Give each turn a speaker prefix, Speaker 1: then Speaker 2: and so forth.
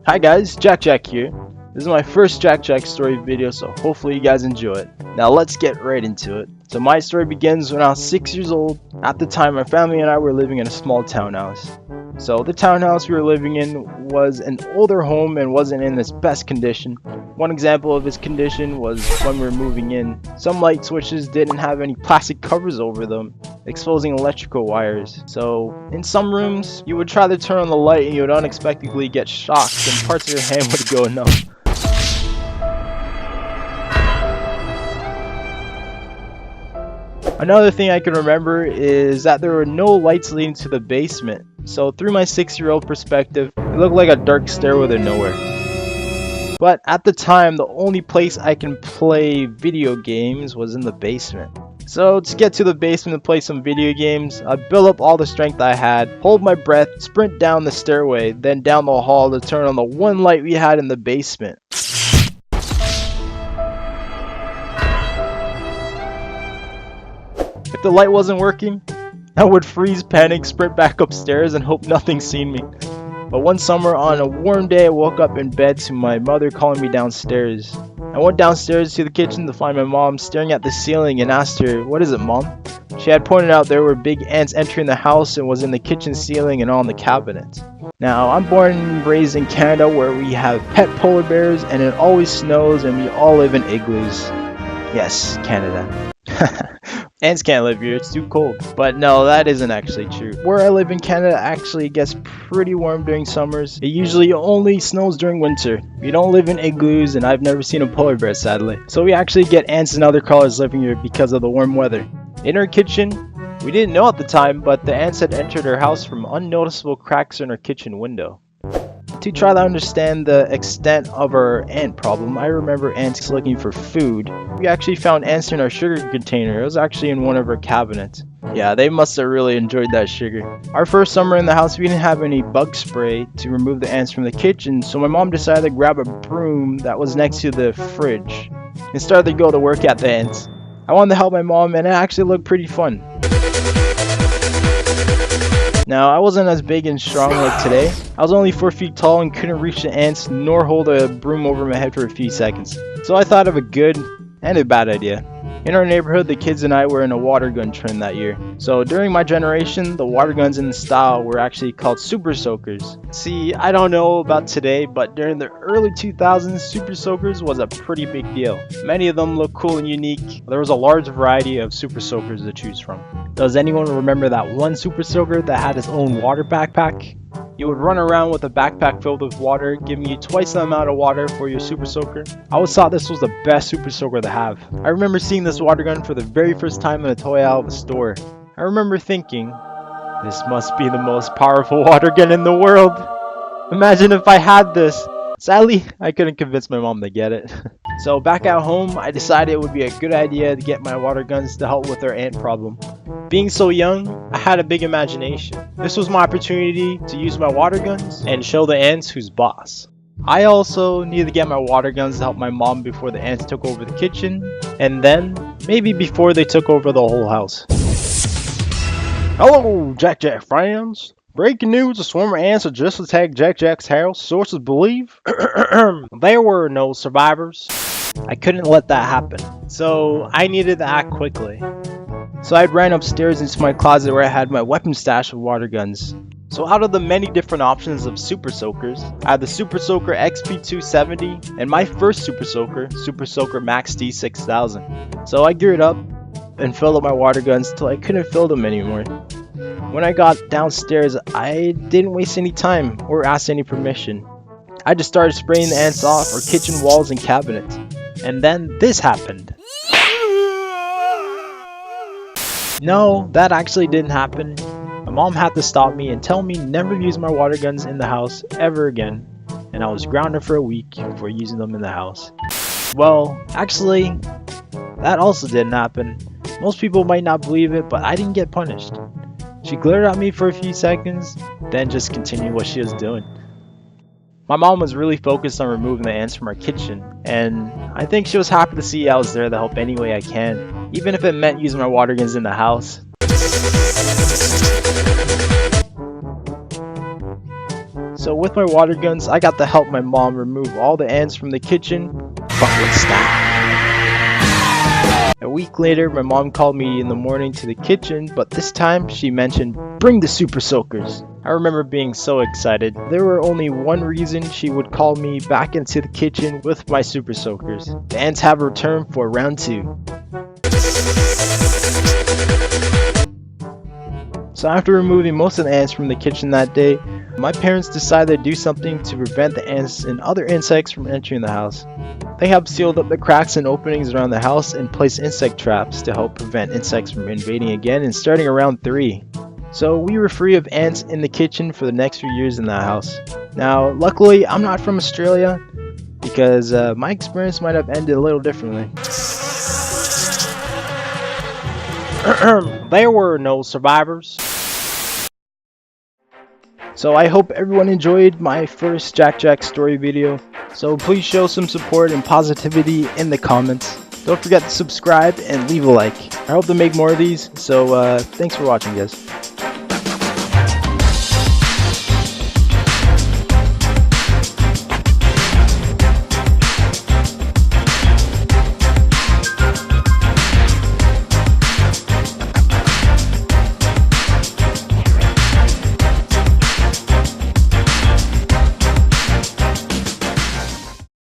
Speaker 1: Hi guys, Jackjack here. This is my first Jackjack story video, so hopefully you guys enjoy it. Now let's get right into it. So my story begins when I was 6 years old. At the time, my family and I were living in a small townhouse. So the townhouse we were living in was an older home and wasn't in its best condition. One example of its condition was when we were moving in. Some light switches didn't have any plastic covers over them, exposing electrical wires. So in some rooms, you would try to turn on the light and you would unexpectedly get shocked and parts of your hand would go numb. Another thing I can remember is that there were no lights leading to the basement. So through my 6-year-old perspective, it looked like a dark stairway to nowhere. But at the time, the only place I can play video games was in the basement. So to get to the basement and play some video games, I'd build up all the strength I had, hold my breath, sprint down the stairway, then down the hall to turn on the one light we had in the basement. If the light wasn't working, I would freeze, panic, sprint back upstairs and hope nothing seen me. But one summer on a warm day, I woke up in bed to my mother calling me downstairs. I went downstairs to the kitchen to find my mom staring at the ceiling and asked her, "What is it, Mom?" She had pointed out there were big ants entering the house and was in the kitchen ceiling and on the cabinet. Now, I'm born and raised in Canada where we have pet polar bears and it always snows and we all live in igloos. Yes, Canada. Ants can't live here, it's too cold. But no, that isn't actually true. Where I live in Canada actually gets pretty warm during summers. It usually only snows during winter. We don't live in igloos and I've never seen a polar bear sadly. So we actually get ants and other colors living here because of the warm weather. In our kitchen, we didn't know at the time, but the ants had entered our house from unnoticeable cracks in our kitchen window. To try to understand the extent of our ant problem, I remember ants looking for food. We actually found ants in our sugar container. It was actually in one of our cabinets. Yeah, they must have really enjoyed that sugar. Our first summer in the house, we didn't have any bug spray to remove the ants from the kitchen, so my mom decided to grab a broom that was next to the fridge and started to go to work at the ants. I wanted to help my mom and it actually looked pretty fun. Now, I wasn't as big and strong like today. I was only 4 feet tall and couldn't reach the ants nor hold a broom over my head for a few seconds. So I thought of a good and a bad idea. In our neighborhood, the kids and I were in a water gun trend that year. So during my generation, the water guns in the style were actually called super soakers. See, I don't know about today, but during the early 2000s, super soakers was a pretty big deal. Many of them looked cool and unique. There was a large variety of super soakers to choose from. Does anyone remember that one super soaker that had its own water backpack? You would run around with a backpack filled with water, giving you twice the amount of water for your super soaker. I always thought this was the best super soaker to have. I remember seeing this water gun for the very first time in a toy aisle of a store. I remember thinking, this must be the most powerful water gun in the world. Imagine if I had this. Sadly, I couldn't convince my mom to get it. So back at home, I decided it would be a good idea to get my water guns to help with our ant problem. Being so young, I had a big imagination. This was my opportunity to use my water guns and show the ants who's boss. I also needed to get my water guns to help my mom before the ants took over the kitchen, and then maybe before they took over the whole house. Hello, Jackjack fans! Breaking news, a swarm of ants had just attacked Jackjack's house. Sources believe there were no survivors. I couldn't let that happen, so I needed to act quickly. So I ran upstairs into my closet where I had my weapon stash of water guns. So out of the many different options of super soakers, I had the Super Soaker XP270 and my first Super Soaker Max D6000. So I geared up and filled up my water guns till I couldn't fill them anymore. When I got downstairs, I didn't waste any time or ask any permission. I just started spraying the ants off our kitchen walls and cabinets. And then this happened. No, that actually didn't happen. My mom had to stop me and tell me never to use my water guns in the house ever again. And I was grounded for a week for using them in the house. Well, actually, that also didn't happen. Most people might not believe it, but I didn't get punished. She glared at me for a few seconds, then just continued what she was doing. My mom was really focused on removing the ants from our kitchen, and I think she was happy to see I was there to help any way I can, even if it meant using my water guns in the house. So with my water guns, I got to help my mom remove all the ants from the kitchen, but with style. A week later, my mom called me in the morning to the kitchen, but this time she mentioned, "Bring the super soakers." I remember being so excited. There were only one reason she would call me back into the kitchen with my super soakers. The ants have returned for round 2. So after removing most of the ants from the kitchen that day, my parents decided to do something to prevent the ants and other insects from entering the house. They have sealed up the cracks and openings around the house and placed insect traps to help prevent insects from invading again and starting around 3. So we were free of ants in the kitchen for the next few years in that house. Now, luckily, I'm not from Australia because my experience might have ended a little differently. There were no survivors. So I hope everyone enjoyed my first Jackjack story video. So please show some support and positivity in the comments. Don't forget to subscribe and leave a like. I hope to make more of these. So thanks for watching, guys.